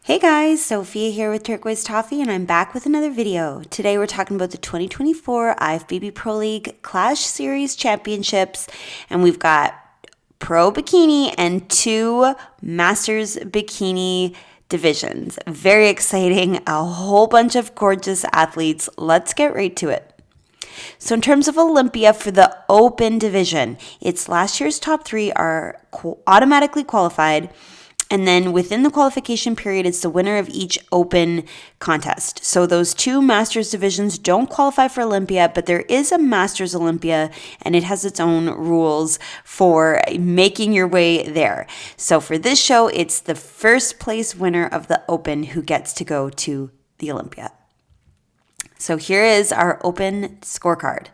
Hey guys, Sophia here with Turquoise Toffee, and I'm back with another video. Today we're talking about the 2024 IFBB Pro League Klash Series Championships, and we've got Pro Bikini and two Masters Bikini divisions. Very exciting, a whole bunch of gorgeous athletes. Let's get right to it. So in terms of Olympia for the open division, it's last year's top three are automatically qualified. And then within the qualification period, it's the winner of each open contest. So those two Masters divisions don't qualify for Olympia, but there is a Masters Olympia, and it has its own rules for making your way there. So for this show, it's the first place winner of the Open who gets to go to the Olympia. So here is our Open scorecard.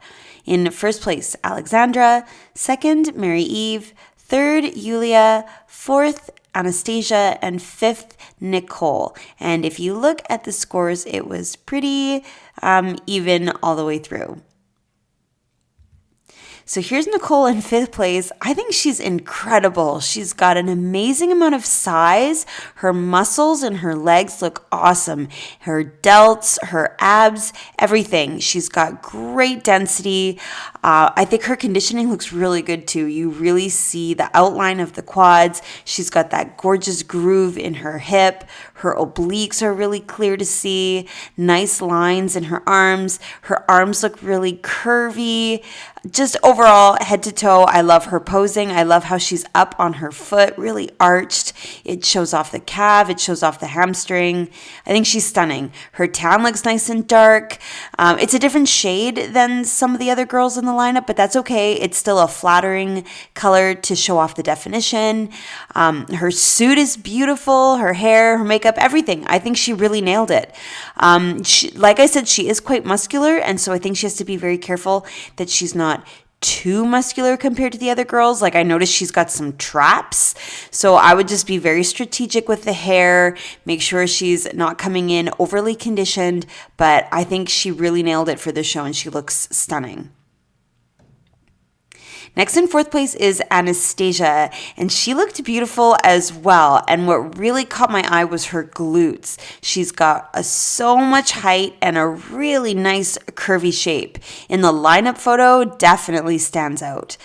In first place, Alexandra. Second, Mary Eve. Third, Yulia. Fourth, Anastasia, and fifth, Nicole. And if you look at the scores, it was pretty even all the way through. So here's Nicole in fifth place. I think she's incredible. She's got an amazing amount of size. Her muscles and her legs look awesome. Her delts, her abs, everything. She's got great density. I think her conditioning looks really good too. You really see the outline of the quads. She's got that gorgeous groove in her hip. Her obliques are really clear to see. Nice lines in her arms. Her arms look really curvy. Just overall, head to toe, I love her posing. I love how she's up on her foot, really arched. It shows off the calf. It shows off the hamstring. I think she's stunning. Her tan looks nice and dark. It's a different shade than some of the other girls in the lineup, but that's okay. It's still a flattering color to show off the definition. Her suit is beautiful. Her hair, her makeup, everything. I think she really nailed it. Like I said, she is quite muscular, and so I think she has to be very careful that she's not too muscular compared to the other girls. Like I noticed she's got some traps. So I would just be very strategic with the hair, make sure she's not coming in overly conditioned, but I think she really nailed it for the show and she looks stunning. Next in fourth place is Anastasia, and she looked beautiful as well. And what really caught my eye was her glutes. She's got so much height and a really nice curvy shape. In the lineup photo, definitely stands out.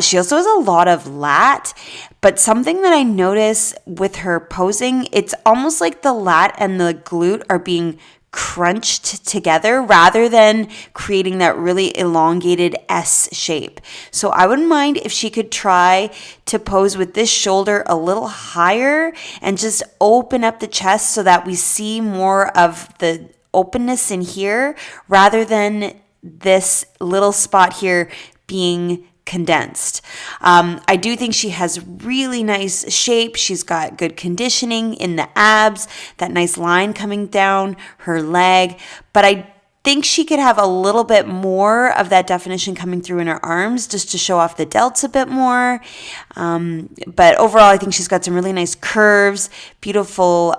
She also has a lot of lat, but something that I notice with her posing, it's almost like the lat and the glute are being crunched together rather than creating that really elongated S shape. So I wouldn't mind if she could try to pose with this shoulder a little higher and just open up the chest so that we see more of the openness in here rather than this little spot here being condensed. I do think she has really nice shape. She's got good conditioning in the abs, that nice line coming down her leg, but I think she could have a little bit more of that definition coming through in her arms just to show off the delts a bit more. But overall, I think she's got some really nice curves, beautiful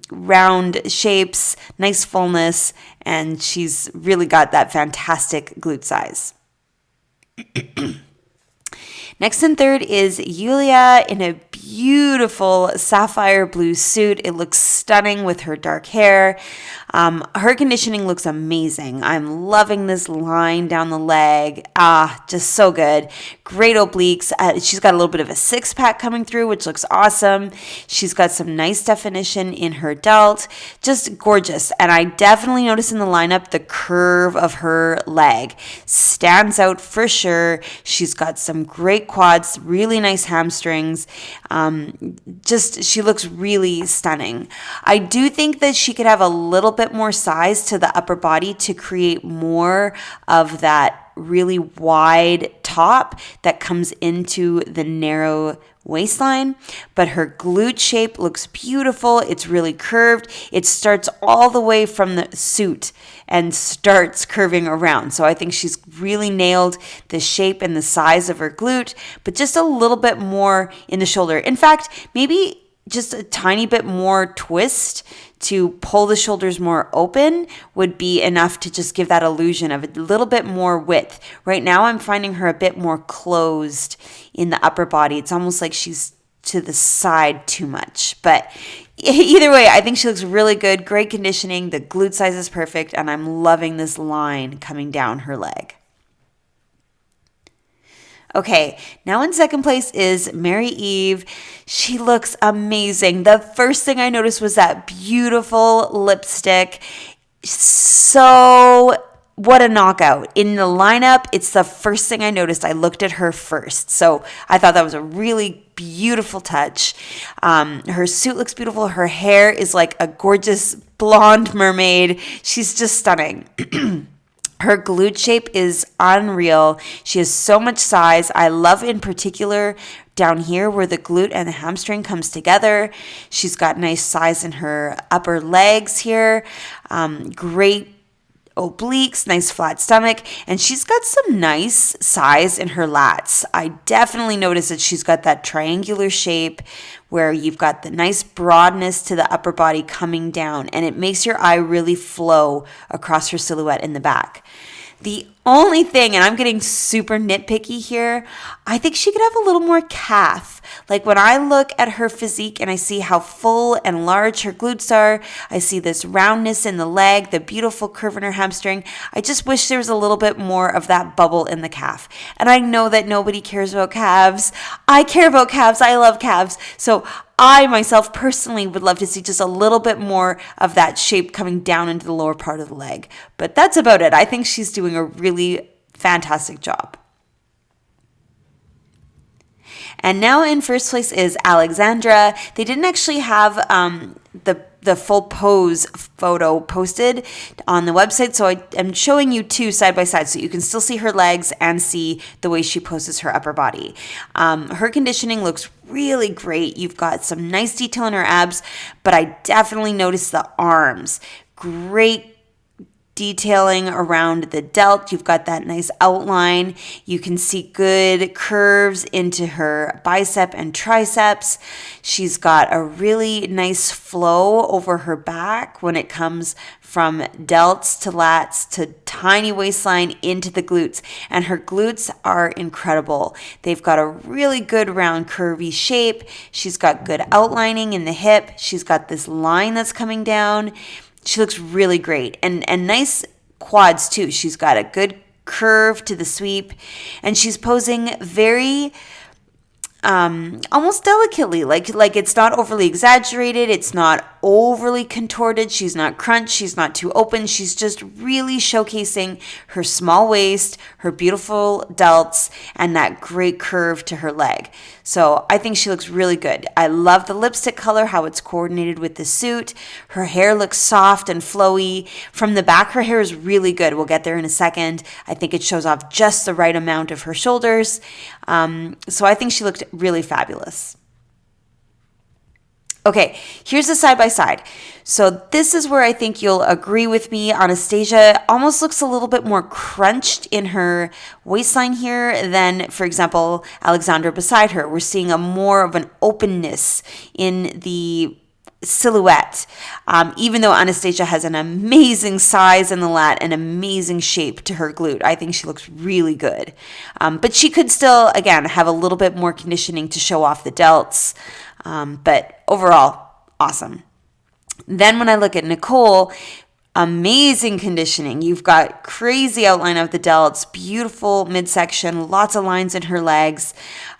round shapes, nice fullness, and she's really got that fantastic glute size. Next and third is Yulia in a beautiful sapphire blue suit. It looks stunning with her dark hair. Her conditioning looks amazing. I'm loving this line down the leg. Just so good. Great obliques. She's got a little bit of a six-pack coming through, which looks awesome. She's got some nice definition in her delt. Just gorgeous. And I definitely notice in the lineup the curve of her leg stands out for sure. She's got some great quads, really nice hamstrings. She looks really stunning. I do think that she could have a little bit more size to the upper body to create more of that really wide top that comes into the narrow waistline, but her glute shape looks beautiful. It's really curved. It starts all the way from the suit and starts curving around. So I think she's really nailed the shape and the size of her glute, but just a little bit more in the shoulder. In fact, maybe just a tiny bit more twist to pull the shoulders more open would be enough to just give that illusion of a little bit more width. Right now, I'm finding her a bit more closed in the upper body. It's almost like she's to the side too much. But either way, I think she looks really good. Great conditioning. The glute size is perfect, and I'm loving this line coming down her leg. Okay, now in second place is Mary Eve. She looks amazing. The first thing I noticed was that beautiful lipstick. So, what a knockout. In the lineup, it's the first thing I noticed. I looked at her first. So, I thought that was a really beautiful touch. Her suit looks beautiful. Her hair is like a gorgeous blonde mermaid. She's just stunning. Her glute shape is unreal. She has so much size. I love in particular down here where the glute and the hamstring comes together. She's got nice size in her upper legs here. Great obliques, nice flat stomach, and she's got some nice size in her lats. I definitely notice that she's got that triangular shape where you've got the nice broadness to the upper body coming down, and it makes your eye really flow across her silhouette in the back. The only thing, and I'm getting super nitpicky here, I think she could have a little more calf. Like when I look at her physique and I see how full and large her glutes are, I see this roundness in the leg, the beautiful curve in her hamstring. I just wish there was a little bit more of that bubble in the calf. And I know that nobody cares about calves. I care about calves. I love calves. So I myself personally would love to see just a little bit more of that shape coming down into the lower part of the leg. But that's about it. I think she's doing a really fantastic job. And now in first place is Alexandra. They didn't actually have the full pose photo posted on the website, so I'm showing you two side by side so you can still see her legs and see the way she poses her upper body. Her conditioning looks really great. You've got some nice detail in her abs, but I definitely noticed the arms. Great detailing around the delt. You've got that nice outline. You can see good curves into her bicep and triceps. She's got a really nice flow over her back when it comes from delts to lats to tiny waistline into the glutes. And her glutes are incredible. They've got a really good round curvy shape. She's got good outlining in the hip. She's got this line that's coming down. She looks really great and nice quads too. She's got a good curve to the sweep and she's posing very almost delicately, like it's not overly exaggerated, it's not overly contorted, she's not crunched, she's not too open, she's just really showcasing her small waist, her beautiful delts, and that great curve to her leg. So I think she looks really good. I love the lipstick color, how it's coordinated with the suit. Her hair looks soft and flowy. From the back, her hair is really good. We'll get there in a second. I think it shows off just the right amount of her shoulders. So I think she looked really fabulous. Okay, here's the side by side. So this is where I think you'll agree with me. Anastasia almost looks a little bit more crunched in her waistline here than, for example, Alexandra beside her. We're seeing a more of an openness in the silhouette, even though Anastasia has an amazing size in the lat and amazing shape to her glute. I think she looks really good. But she could still, again, have a little bit more conditioning to show off the delts. But overall, awesome. Then when I look at Nicole, amazing conditioning. You've got crazy outline of the delts, beautiful midsection, lots of lines in her legs.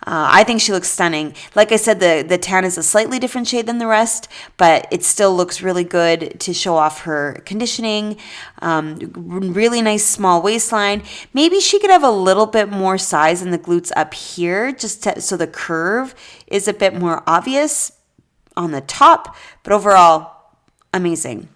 I think she looks stunning. Like I said, the tan is a slightly different shade than the rest, but it still looks really good to show off her conditioning. Really nice small waistline. Maybe she could have a little bit more size in the glutes up here, so the curve is a bit more obvious on the top, but overall, amazing.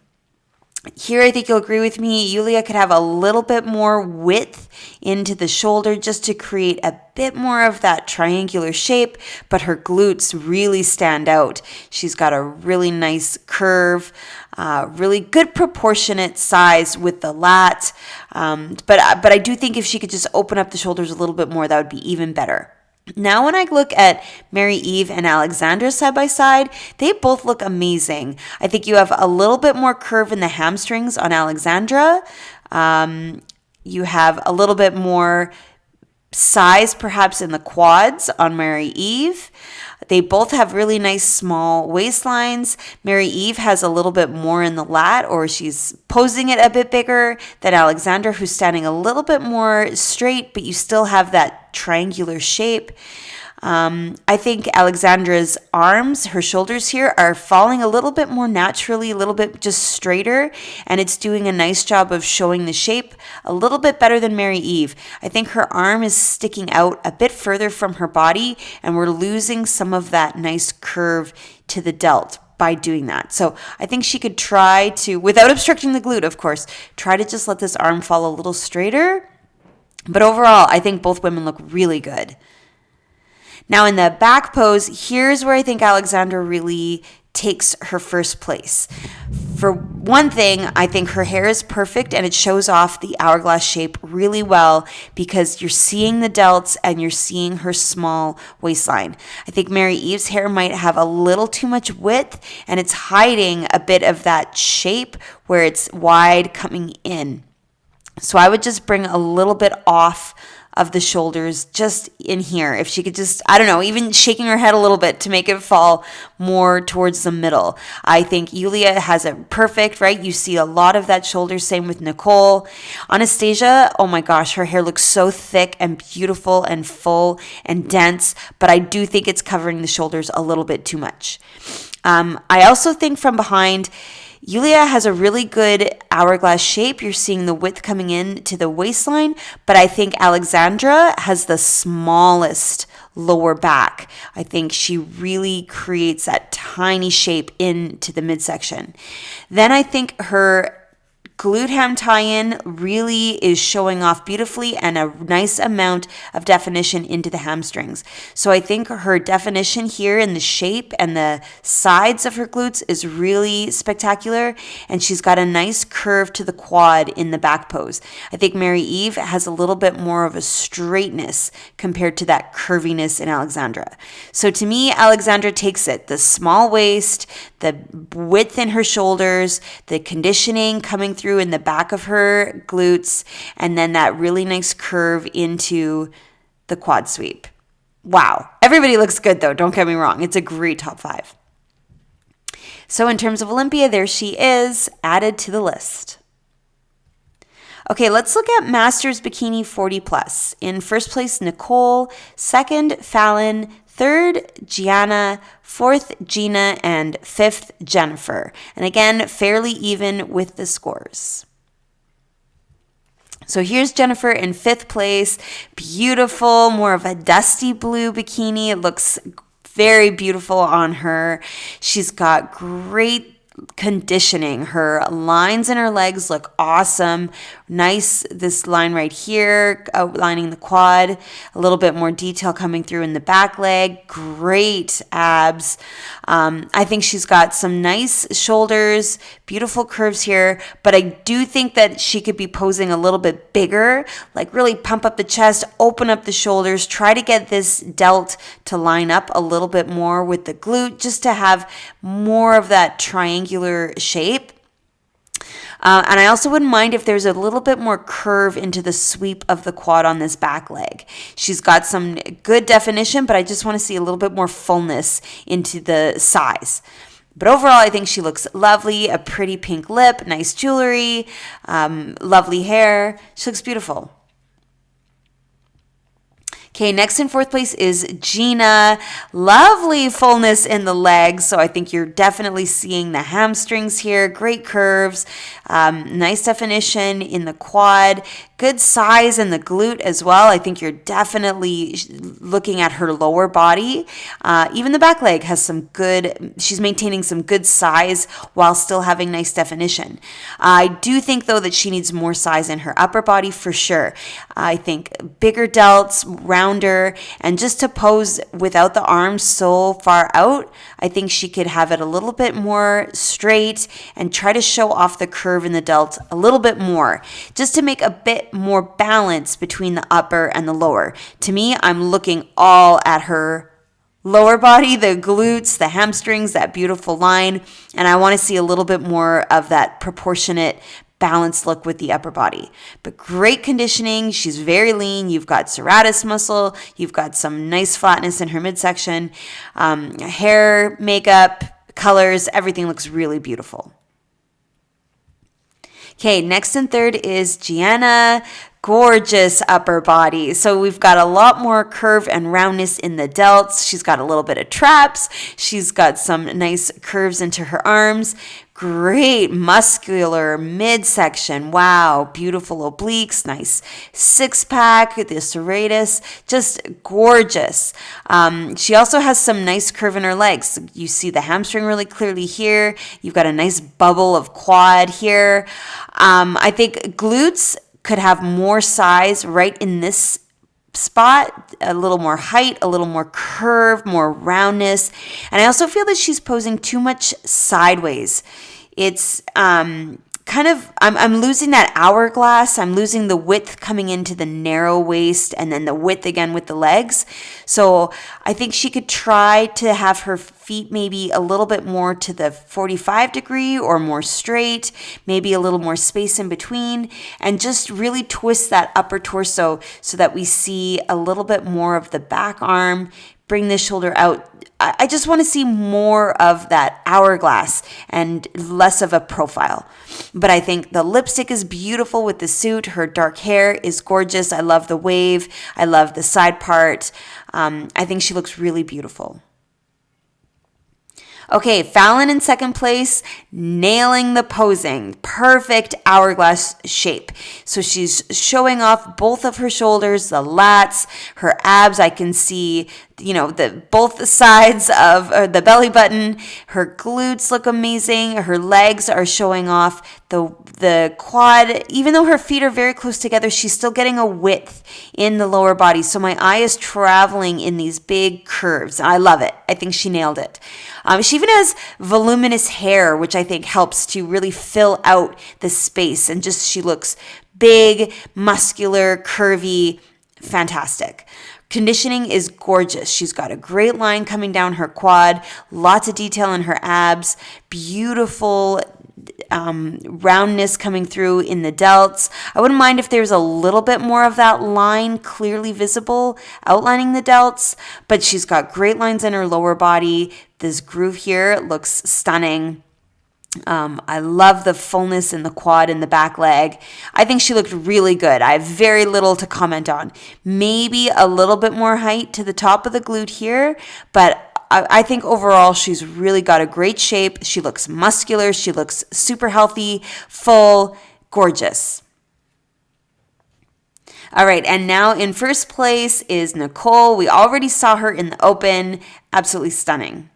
Here, I think you'll agree with me. Yulia could have a little bit more width into the shoulder just to create a bit more of that triangular shape, but her glutes really stand out. She's got a really nice curve, really good proportionate size with the lat. But I do think if she could just open up the shoulders a little bit more, that would be even better. Now, when I look at Mary Eve and Alexandra side by side, they both look amazing. I think you have a little bit more curve in the hamstrings on Alexandra. You have a little bit more size perhaps in the quads on Mary Eve. They both have really nice small waistlines. Mary Eve has a little bit more in the lat, or she's posing it a bit bigger than Alexandra, who's standing a little bit more straight, but you still have that triangular shape. I think Alexandra's arms, her shoulders here, are falling a little bit more naturally, a little bit just straighter, and it's doing a nice job of showing the shape a little bit better than Mary Eve. I think her arm is sticking out a bit further from her body, and we're losing some of that nice curve to the delt by doing that. So I think she could try to, without obstructing the glute, of course, try to just let this arm fall a little straighter. But overall, I think both women look really good. Now in the back pose, here's where I think Alexandra really takes her first place. For one thing, I think her hair is perfect and it shows off the hourglass shape really well because you're seeing the delts and you're seeing her small waistline. I think Mary Eve's hair might have a little too much width and it's hiding a bit of that shape where it's wide coming in. So I would just bring a little bit off of the shoulders just in here. If she could just, I don't know, even shaking her head a little bit to make it fall more towards the middle. I think Yulia has it perfect, right? You see a lot of that shoulder, same with Nicole. Anastasia, oh my gosh, her hair looks so thick and beautiful and full and dense, but I do think it's covering the shoulders a little bit too much. I also think from behind, Yulia has a really good hourglass shape. You're seeing the width coming in to the waistline, but I think Alexandra has the smallest lower back. I think she really creates that tiny shape into the midsection. Then I think her glute ham tie-in really is showing off beautifully and a nice amount of definition into the hamstrings. So I think her definition here in the shape and the sides of her glutes is really spectacular, and she's got a nice curve to the quad in the back pose. I think Mary Eve has a little bit more of a straightness compared to that curviness in Alexandra. So to me, Alexandra takes it. The small waist, the width in her shoulders, the conditioning coming through in the back of her glutes, and then that really nice curve into the quad sweep. Wow. Everybody looks good though, don't get me wrong. It's a great top 5. So in terms of Olympia, there she is, added to the list. Okay, let's look at Masters Bikini 40 Plus. In first place, Nicole. Second, Fallon. Third, Gianna. Fourth, Gina. And fifth, Jennifer. And again, fairly even with the scores. So here's Jennifer in fifth place. Beautiful, more of a dusty blue bikini. It looks very beautiful on her. She's got great conditioning. Her lines in her legs look awesome. Nice, this line right here, outlining the quad. A little bit more detail coming through in the back leg. Great abs. I think she's got some nice shoulders, beautiful curves here, but I do think that she could be posing a little bit bigger, like really pump up the chest, open up the shoulders, try to get this delt to line up a little bit more with the glute, just to have more of that triangular shape. And I also wouldn't mind if there's a little bit more curve into the sweep of the quad on this back leg. She's got some good definition, but I just want to see a little bit more fullness into the size. But overall, I think she looks lovely. A pretty pink lip, nice jewelry, lovely hair. She looks beautiful. Okay, next in fourth place is Gina. Lovely fullness in the legs, so I think you're definitely seeing the hamstrings here. Great curves, nice definition in the quad, good size in the glute as well. I think you're definitely looking at her lower body. Even the back leg has some good, she's maintaining some good size while still having nice definition. I do think, though, that she needs more size in her upper body for sure. I think bigger delts, rounder, and just to pose without the arms so far out, I think she could have it a little bit more straight and try to show off the curve in the delt a little bit more, just to make a bit more balance between the upper and the lower. To me, I'm looking all at her lower body, the glutes, the hamstrings, that beautiful line, and I want to see a little bit more of that proportionate balanced look with the upper body. But great conditioning. She's very lean. You've got serratus muscle. You've got some nice flatness in her midsection. Hair, makeup, colors, everything looks really beautiful. Okay, next and third is Gianna. Gorgeous upper body. So we've got a lot more curve and roundness in the delts. She's got a little bit of traps. She's got some nice curves into her arms. Great muscular midsection. Wow, beautiful obliques, nice six-pack, the serratus, just gorgeous. She also has some nice curve in her legs. You see the hamstring really clearly here. You've got a nice bubble of quad here. I think glutes could have more size right in this spot, a little more height, a little more curve, more roundness. And I also feel that she's posing too much sideways. It's I'm losing that hourglass. I'm losing the width coming into the narrow waist and then the width again with the legs. So I think she could try to have her feet maybe a little bit more to the 45 degree or more straight, maybe a little more space in between, and just really twist that upper torso so that we see a little bit more of the back arm, bring the shoulder out. I just want to see more of that hourglass and less of a profile. But I think the lipstick is beautiful with the suit. Her dark hair is gorgeous. I love the wave. I love the side part. I think she looks really beautiful. Okay, Fallon in second place, nailing the posing. Perfect hourglass shape. So she's showing off both of her shoulders, the lats, her abs. I can see, both sides of the belly button. Her glutes look amazing. Her legs are showing off the quad. Even though her feet are very close together, she's still getting a width in the lower body. So my eye is traveling in these big curves. I love it. I think she nailed it. She even has voluminous hair, which I think helps to really fill out the space. And just she looks big, muscular, curvy, fantastic. Conditioning is gorgeous. She's got a great line coming down her quad, lots of detail in her abs, beautiful roundness coming through in the delts. I wouldn't mind if there's a little bit more of that line clearly visible outlining the delts, but she's got great lines in her lower body. This groove here looks stunning. I love the fullness in the quad and the back leg. I think she looked really good. I have very little to comment on. Maybe a little bit more height to the top of the glute here, but I think overall she's really got a great shape. She looks muscular. She looks super healthy, full, gorgeous. All right, and now in first place is Nicole. We already saw her in the open. Absolutely stunning.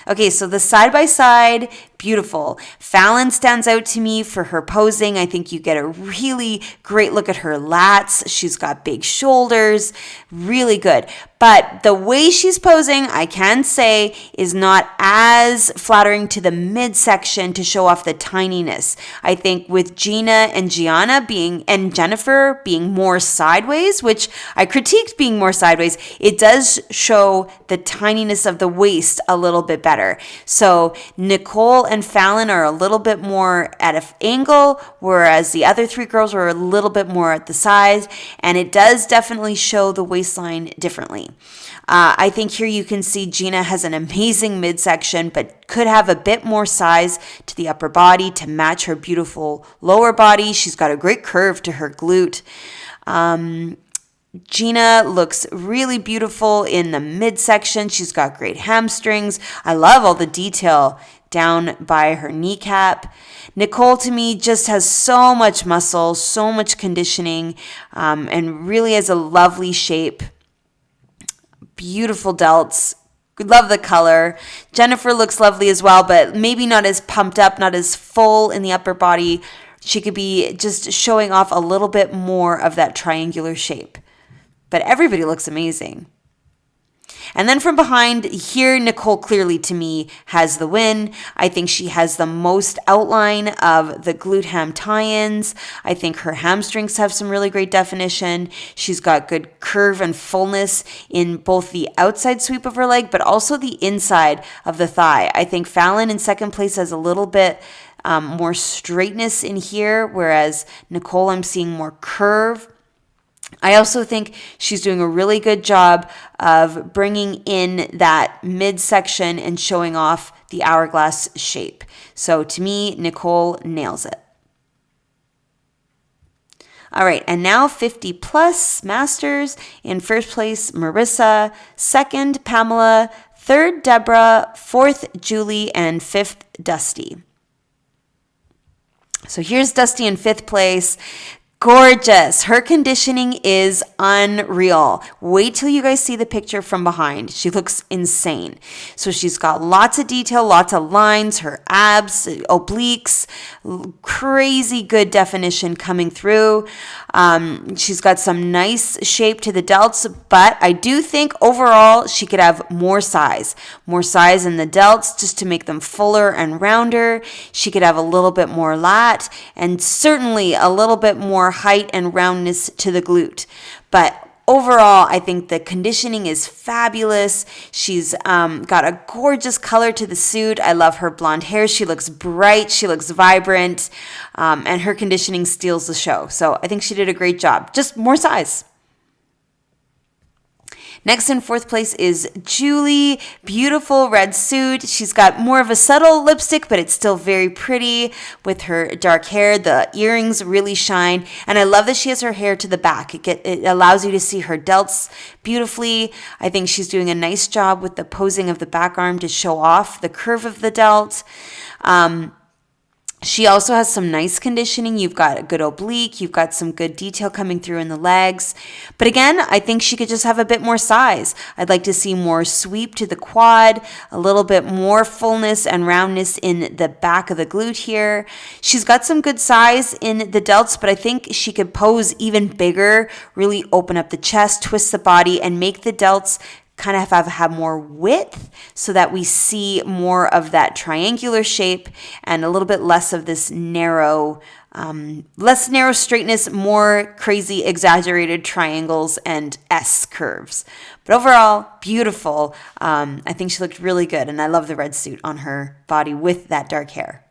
Okay, so the side-by-side, beautiful. Fallon stands out to me for her posing. I think you get a really great look at her lats. She's got big shoulders, really good. But the way she's posing, I can say, is not as flattering to the midsection to show off the tininess. I think with Gina and Gianna and Jennifer being more sideways, which I critiqued being more sideways, it does show the tininess of the waist a little bit better. So Nicole and Fallon are a little bit more at an angle, whereas the other three girls are a little bit more at the side, and it does definitely show the waistline differently. I think here you can see Gina has an amazing midsection, but could have a bit more size to the upper body to match her beautiful lower body. She's got a great curve to her glute. Gina looks really beautiful in the midsection. She's got great hamstrings. I love all the detail down by her kneecap. Nicole, to me, just has so much muscle, so much conditioning, and really has a lovely shape. Beautiful delts. Love the color. Jennifer looks lovely as well, but maybe not as pumped up, not as full in the upper body. She could be just showing off a little bit more of that triangular shape. But everybody looks amazing. And then from behind, here Nicole clearly to me has the win. I think she has the most outline of the glute ham tie-ins. I think her hamstrings have some really great definition. She's got good curve and fullness in both the outside sweep of her leg, but also the inside of the thigh. I think Fallon in second place has a little bit more straightness in here, whereas Nicole, I'm seeing more curve. I also think she's doing a really good job of bringing in that midsection and showing off the hourglass shape. So to me, Nicole nails it. All right, and now 50 plus masters. In first place, Marissa. Second, Pamela. Third, Deborah. Fourth, Julie. And fifth, Dusty. So here's Dusty in fifth place. Gorgeous. Her conditioning is unreal. Wait till you guys see the picture from behind. She looks insane. So she's got lots of detail, lots of lines, her abs, obliques, crazy good definition coming through. She's got some nice shape to the delts, but I do think overall she could have more size in the delts just to make them fuller and rounder. She could have a little bit more lat and certainly a little bit more height and roundness to the glute. But overall, I think the conditioning is fabulous. She's got a gorgeous color to the suit. I love her blonde hair. She looks bright. She looks vibrant. And her conditioning steals the show. So I think she did a great job. Just more size. Next in fourth place is Julie. Beautiful red suit. She's got more of a subtle lipstick, but it's still very pretty with her dark hair. The earrings really shine. And I love that she has her hair to the back. It allows you to see her delts beautifully. I think she's doing a nice job with the posing of the back arm to show off the curve of the delt. She also has some nice conditioning. You've got a good oblique. You've got some good detail coming through in the legs. But again, I think she could just have a bit more size. I'd like to see more sweep to the quad, a little bit more fullness and roundness in the back of the glute here. She's got some good size in the delts, but I think she could pose even bigger, really open up the chest, twist the body, and make the delts kind of have more width so that we see more of that triangular shape and a little bit less of this less narrow straightness, more crazy exaggerated triangles and S curves. But overall, beautiful. I think she looked really good, and I love the red suit on her body with that dark hair.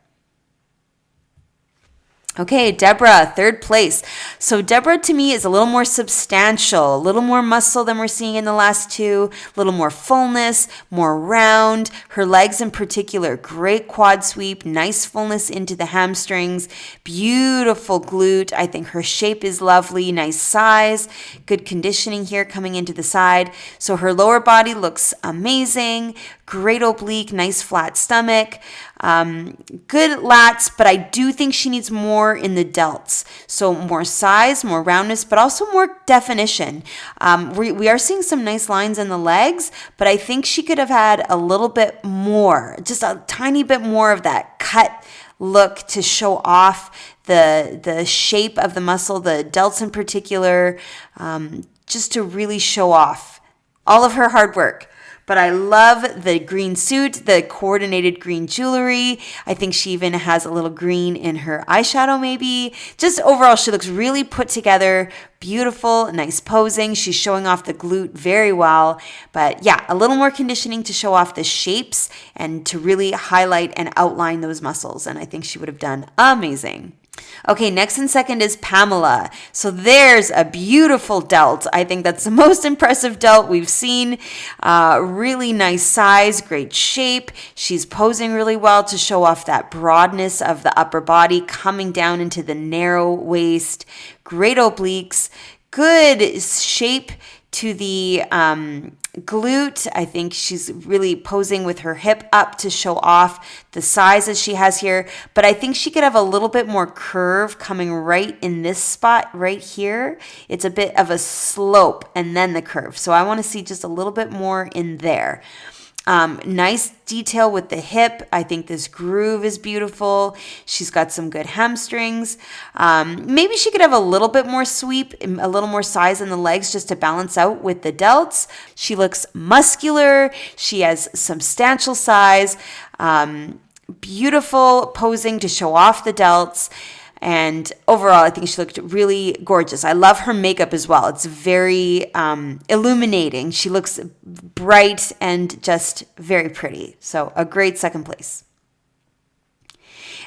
Okay, Deborah, third place. So Deborah to me is a little more substantial, a little more muscle than we're seeing in the last two, a little more fullness, more round. Her legs in particular, great quad sweep, nice fullness into the hamstrings, beautiful glute. I think her shape is lovely, nice size, good conditioning here coming into the side. So her lower body looks amazing, great oblique, nice flat stomach. Good lats, but I do think she needs more in the delts. So more size, more roundness, but also more definition. We are seeing some nice lines in the legs, but I think she could have had a little bit more, just a tiny bit more of that cut look to show off the shape of the muscle, the delts in particular, just to really show off all of her hard work. But I love the green suit, the coordinated green jewelry. I think she even has a little green in her eyeshadow maybe. Just overall, she looks really put together, beautiful, nice posing. She's showing off the glute very well. But yeah, a little more conditioning to show off the shapes and to really highlight and outline those muscles. And I think she would have done amazing. Okay, next and second is Pamela. So there's a beautiful delt. I think that's the most impressive delt we've seen. Really nice size, great shape. She's posing really well to show off that broadness of the upper body coming down into the narrow waist. Great obliques, good shape to the glute. I think she's really posing with her hip up to show off the size that she has here. But I think she could have a little bit more curve coming right in this spot right here. It's a bit of a slope and then the curve. So I want to see just a little bit more in there. Nice detail with the hip. I think this groove is beautiful. She's got some good hamstrings. Maybe she could have a little bit more sweep, a little more size in the legs just to balance out with the delts. She looks muscular. She has substantial size. Beautiful posing to show off the delts. And overall, I think she looked really gorgeous. I love her makeup as well. It's very illuminating. She looks bright and just very pretty. So a great second place.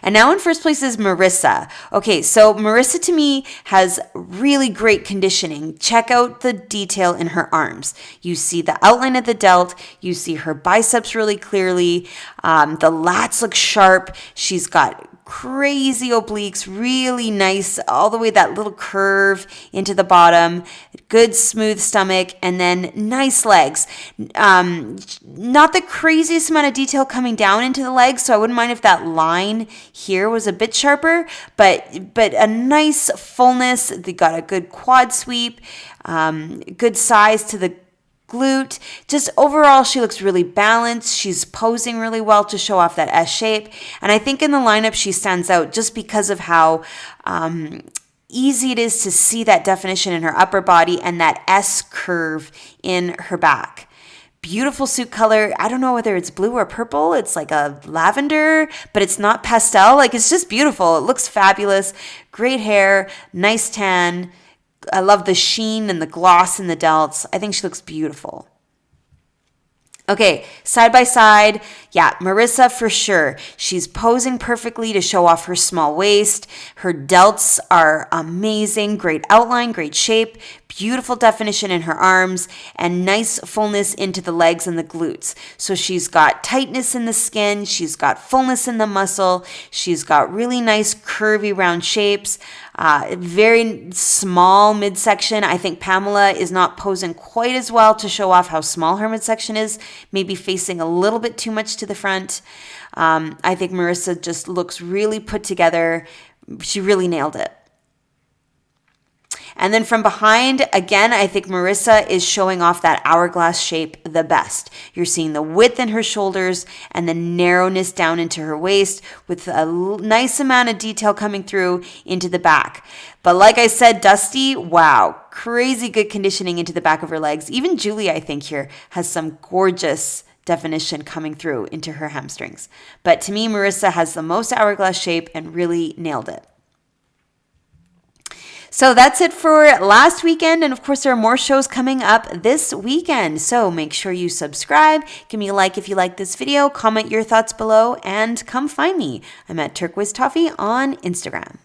And now in first place is Marissa. Okay, so Marissa to me has really great conditioning. Check out the detail in her arms. You see the outline of the delt. You see her biceps really clearly. The lats look sharp. She's got crazy obliques, really nice, all the way that little curve into the bottom, good smooth stomach, and then nice legs. Not the craziest amount of detail coming down into the legs, so I wouldn't mind if that line here was a bit sharper, but a nice fullness. They got a good quad sweep, good size to the glute. Just overall, she looks really balanced. She's posing really well to show off that S shape. And I think in the lineup, she stands out just because of how easy it is to see that definition in her upper body and that S curve in her back. Beautiful suit color. I don't know whether it's blue or purple. It's like a lavender, but it's not pastel. Like, it's just beautiful. It looks fabulous. Great hair, nice tan. I love the sheen and the gloss in the delts. I think she looks beautiful. Okay, side by side, yeah, Marissa for sure. She's posing perfectly to show off her small waist. Her delts are amazing, great outline, great shape, beautiful definition in her arms, and nice fullness into the legs and the glutes. So she's got tightness in the skin, she's got fullness in the muscle, she's got really nice curvy round shapes, very small midsection. I think Pamela is not posing quite as well to show off how small her midsection is, maybe facing a little bit too much to the front. I think Marissa just looks really put together. She really nailed it. And then from behind, again, I think Marissa is showing off that hourglass shape the best. You're seeing the width in her shoulders and the narrowness down into her waist with a nice amount of detail coming through into the back. But like I said, Dusty, wow, crazy good conditioning into the back of her legs. Even Julie, I think here, has some gorgeous definition coming through into her hamstrings. But to me, Marissa has the most hourglass shape and really nailed it. So that's it for last weekend. And of course, there are more shows coming up this weekend. So make sure you subscribe, give me a like if you like this video, comment your thoughts below, and come find me. I'm at Turquoise Toffee on Instagram.